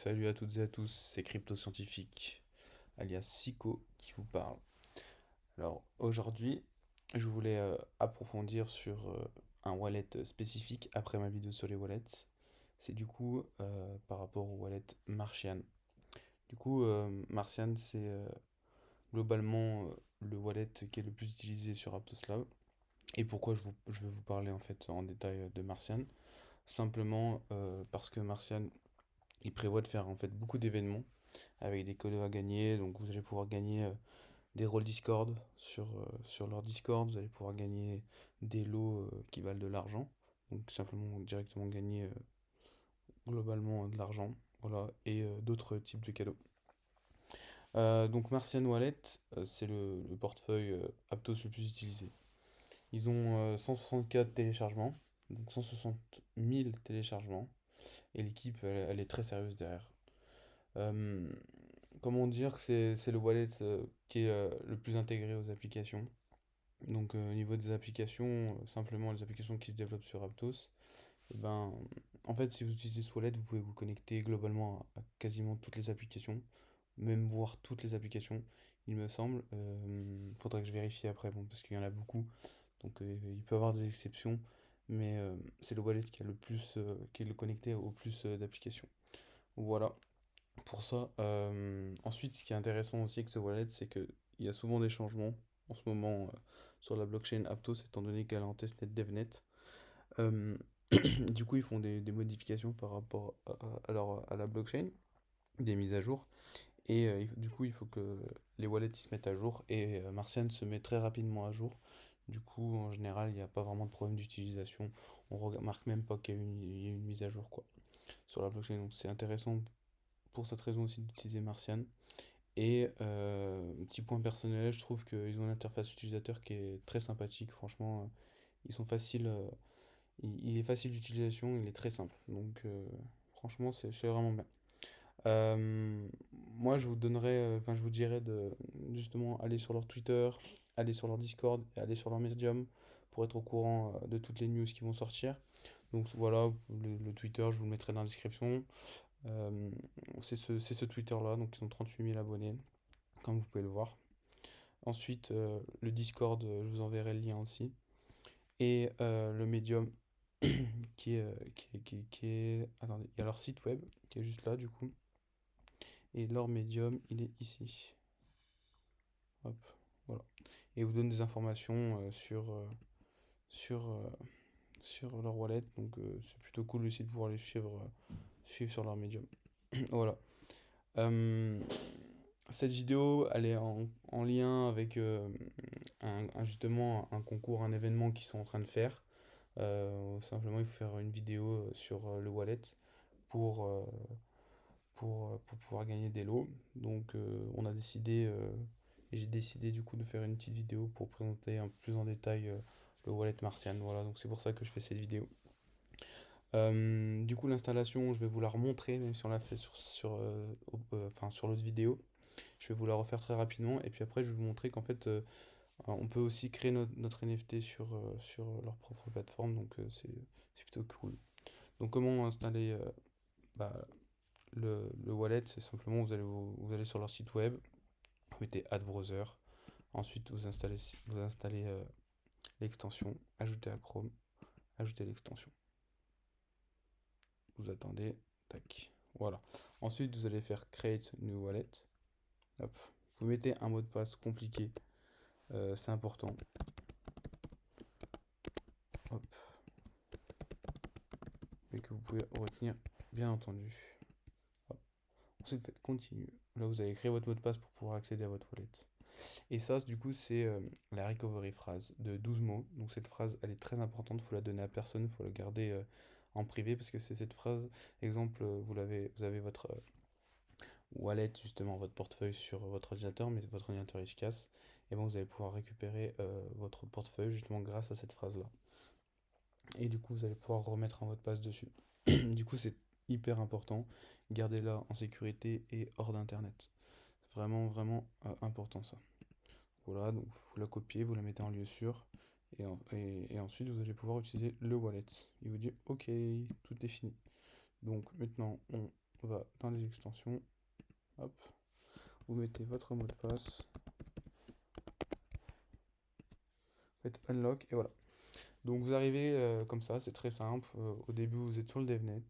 Salut à toutes et à tous, c'est Crypto Scientifique, alias Sico, qui vous parle. Alors aujourd'hui, je voulais approfondir sur un wallet spécifique après ma vidéo sur les wallets. C'est du coup par rapport au wallet Martian. Du coup, Martian, c'est globalement le wallet qui est le plus utilisé sur Aptoslav. Et pourquoi je veux vous parler en fait en détail de Martian? Simplement parce que Martian, il prévoit de faire en fait beaucoup d'événements avec des codes à gagner. Donc vous allez pouvoir gagner des rôles Discord sur leur Discord. Vous allez pouvoir gagner des lots qui valent de l'argent. Donc simplement directement gagner globalement de l'argent. Voilà, et d'autres types de cadeaux. Donc Martian Wallet, c'est le portefeuille Aptos le plus utilisé. Ils ont 164 téléchargements, donc 160 000 téléchargements, et l'équipe, elle est très sérieuse derrière. Euh, Comment dire que c'est le wallet qui est le plus intégré aux applications. Donc au niveau des applications, simplement les applications qui se développent sur Aptos, eh ben, en fait si vous utilisez ce wallet, vous pouvez vous connecter globalement à quasiment toutes les applications, même voir toutes les applications, il me semble. Faudrait que je vérifie après, bon, parce qu'il y en a beaucoup, donc il peut y avoir des exceptions, mais c'est le wallet qui a le plus, qui est le connecté au plus d'applications. Voilà. Pour ça, ensuite, ce qui est intéressant aussi avec ce wallet, c'est qu'il y a souvent des changements en ce moment sur la blockchain Aptos, étant donné qu'elle est en testnet DevNet. Euh, du coup, ils font des modifications par rapport à la blockchain, des mises à jour. Et du coup, il faut que les wallets ils se mettent à jour. Et Martian se met très rapidement à jour. Du coup, en général, il n'y a pas vraiment de problème d'utilisation. On remarque même pas qu'il y a il y a une mise à jour quoi, sur la blockchain. Donc c'est intéressant pour cette raison aussi d'utiliser Martian. Et petit point personnel, je trouve qu'ils ont une interface utilisateur qui est très sympathique. Franchement, ils sont faciles. Il est facile d'utilisation, il est très simple. Donc, franchement, c'est vraiment bien. Euh, Moi, je vous donnerais, enfin, je vous dirais de justement aller sur leur Twitter, aller sur leur Discord, et aller sur leur Medium pour être au courant de toutes les news qui vont sortir. Donc voilà, le Twitter, je vous le mettrai dans la description. Euh, c'est ce Twitter-là, donc ils ont 38 000 abonnés, comme vous pouvez le voir. Ensuite, le Discord, je vous enverrai le lien aussi. Et le Medium, qui est... Attendez, il y a leur site web, qui est juste là, du coup. Et leur Medium, il est ici. Hop, voilà. Et il vous donne des informations sur, euh, sur leur wallet. Donc c'est plutôt cool aussi de pouvoir les suivre sur leur Medium. Voilà. Euh, Cette vidéo, elle est en lien avec justement un concours, un événement qu'ils sont en train de faire. Simplement, il faut faire une vidéo sur le wallet pour, euh, pour pouvoir gagner des lots. Donc, on a décidé, et j'ai décidé du coup de faire une petite vidéo pour présenter un peu plus en détail le wallet Martian. Voilà, donc c'est pour ça que je fais cette vidéo. Du coup, l'installation, je vais vous la remontrer, même si on l'a fait enfin, sur l'autre vidéo. Je vais vous la refaire très rapidement et puis après je vais vous montrer qu'en fait on peut aussi créer notre NFT sur leur propre plateforme donc c'est plutôt cool. Donc comment installer bah, le wallet? C'est simplement vous allez sur leur site web, vous mettez Add Browser, ensuite vous installez l'extension, ajoutez à Chrome, ajoutez l'extension. Vous attendez, tac, voilà. Ensuite vous allez faire Create New Wallet. Hop. Vous mettez un mot de passe compliqué, c'est important. Hop. Et que vous pouvez retenir, bien entendu. Hop. Ensuite, faites continue. Là, vous allez créer votre mot de passe pour pouvoir accéder à votre wallet. Et ça, du coup, c'est la recovery phrase de 12 mots. Donc, cette phrase, elle est très importante. Il faut la donner à personne. Il faut la garder en privé parce que c'est cette phrase. Exemple, vous avez votre wallet, justement, votre portefeuille sur votre ordinateur, mais votre ordinateur il se casse. Et bon, vous allez pouvoir récupérer votre portefeuille justement grâce à cette phrase-là. Et du coup, vous allez pouvoir remettre un mot de passe dessus. Du coup, c'est hyper important. Gardez-la en sécurité et hors d'Internet. C'est vraiment, vraiment important ça. Voilà, donc vous la copiez, vous la mettez en lieu sûr. Et ensuite, vous allez pouvoir utiliser le wallet. Il vous dit OK, tout est fini. Donc maintenant, on va dans les extensions, hop, vous mettez votre mot de passe, faites unlock et voilà. Donc vous arrivez comme ça, c'est très simple. Au début, vous êtes sur le DevNet.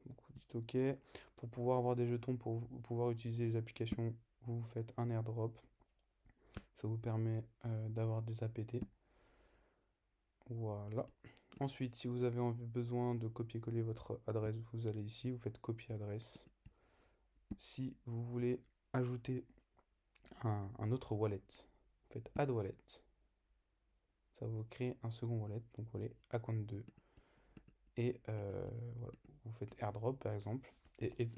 Donc vous dites OK. Pour pouvoir avoir des jetons, pour pouvoir utiliser les applications, vous faites un airdrop. Ça vous permet d'avoir des APT. Voilà. Ensuite, si vous avez besoin de copier-coller votre adresse, vous allez ici, vous faites copier adresse. Si vous voulez ajouter un autre wallet, vous faites add wallet. Ça vous crée un second wallet, donc vous allez account 2. Et voilà, vous faites airdrop par exemple. Et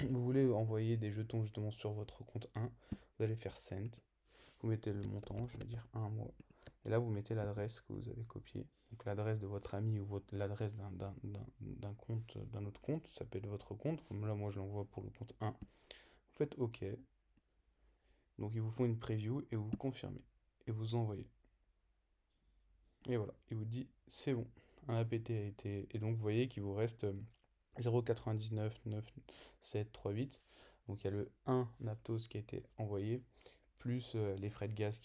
vous voulez envoyer des jetons justement sur votre compte 1, vous allez faire send. Vous mettez le montant, je vais dire un mois. Et là, vous mettez l'adresse que vous avez copiée. Donc l'adresse de votre ami ou l'adresse d'un compte, d'un autre compte. Ça peut être votre compte. Comme là, moi, je l'envoie pour le compte 1. Vous faites OK. Donc ils vous font une preview et vous confirmez. Et vous envoyez. Et voilà. Il vous dit c'est bon. Un APT a été. Et donc vous voyez qu'il vous reste 0,999738. Donc il y a le 1 Naptos qui a été envoyé, plus les frais de gaz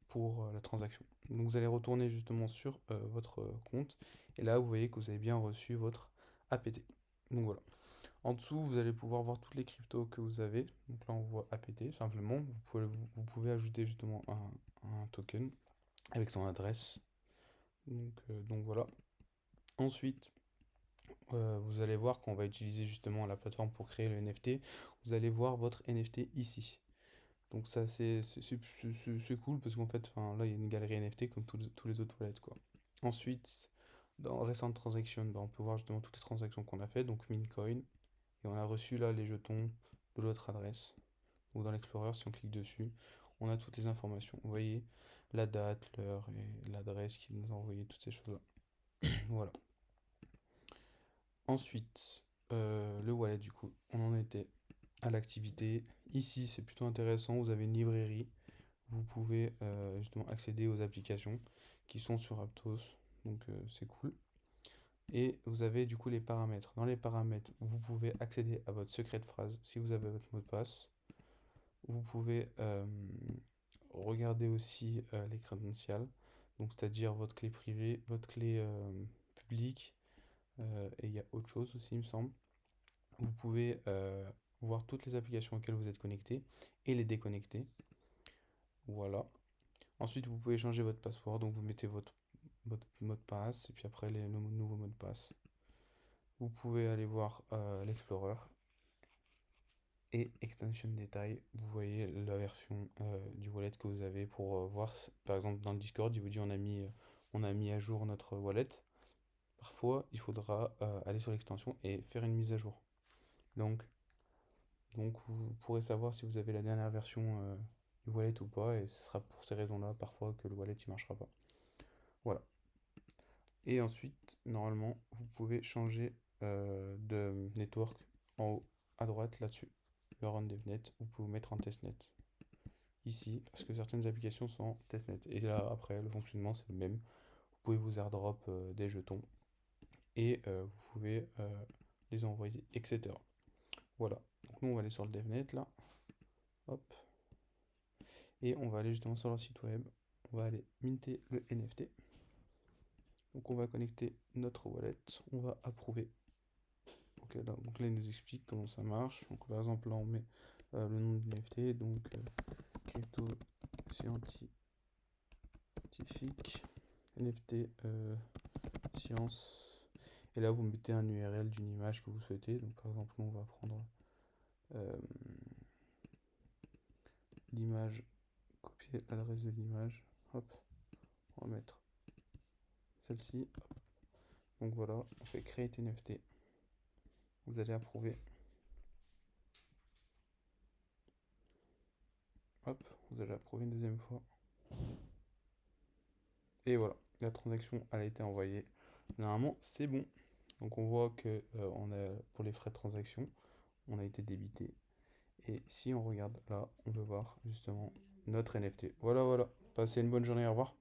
pour la transaction. Donc vous allez retourner justement sur votre compte et là vous voyez que vous avez bien reçu votre APT. Donc voilà. En dessous, vous allez pouvoir voir toutes les cryptos que vous avez. Donc là, on voit APT simplement. Vous pouvez ajouter justement un token avec son adresse. Donc voilà. Ensuite, vous allez voir qu'on va utiliser justement la plateforme pour créer le NFT. Vous allez voir votre NFT ici. Donc ça c'est cool parce qu'en fait, enfin, là il y a une galerie NFT comme tous les autres wallets quoi. Ensuite, dans Recent Transaction, bah, on peut voir justement toutes les transactions qu'on a fait, donc Mincoin, et on a reçu là les jetons de l'autre adresse. Ou dans l'Explorer, si on clique dessus, on a toutes les informations. Vous voyez la date, l'heure et l'adresse qui nous a envoyé toutes ces choses-là. Voilà. Ensuite, le wallet du coup, on en était à l'activité. Ici, c'est plutôt intéressant, vous avez une librairie. Vous pouvez justement accéder aux applications qui sont sur Aptos, donc c'est cool. Et vous avez du coup les paramètres. Dans les paramètres, vous pouvez accéder à votre secret de phrase si vous avez votre mot de passe. Vous pouvez regarder aussi les credentials, donc c'est-à-dire votre clé privée, votre clé publique, et il y a autre chose aussi, il me semble. Vous pouvez voir toutes les applications auxquelles vous êtes connecté et les déconnecter. Voilà. Ensuite, vous pouvez changer votre password, donc vous mettez votre mot de passe et puis après le nouveau mot de passe. Vous pouvez aller voir l'Explorer et Extension Détail. Vous voyez la version du wallet que vous avez pour voir, par exemple dans le Discord, il vous dit on a mis à jour notre wallet. Parfois, il faudra aller sur l'extension et faire une mise à jour. Donc, donc vous pourrez savoir si vous avez la dernière version du wallet ou pas, et ce sera pour ces raisons-là parfois que le wallet ne marchera pas. Voilà. Et ensuite, normalement, vous pouvez changer de network en haut à droite là-dessus. Le run devnet, vous pouvez vous mettre en testnet. Ici, parce que certaines applications sont en testnet. Et là, après, le fonctionnement, c'est le même. Vous pouvez vous airdrop des jetons et vous pouvez les envoyer, etc. Voilà. Donc nous, on va aller sur le devnet là. Hop. Et on va aller justement sur leur site web. On va aller minter le NFT. Donc on va connecter notre wallet. On va approuver. Ok, donc là, il nous explique comment ça marche. Donc par exemple, là, on met le nom du NFT. Donc crypto scientifique. NFT science. Et là, vous mettez un URL d'une image que vous souhaitez. Donc par exemple, on va prendre euh, l'image, copier l'adresse de l'image. Hop, on va mettre celle-ci. Donc voilà, on fait create NFT. Vous allez approuver. Hop, vous allez approuver une deuxième fois. Et voilà, la transaction elle a été envoyée. Normalement, c'est bon. Donc on voit que on a, pour les frais de transaction, on a été débité. Et si on regarde là, on peut voir justement notre NFT. Voilà, voilà. Passez une bonne journée, au revoir.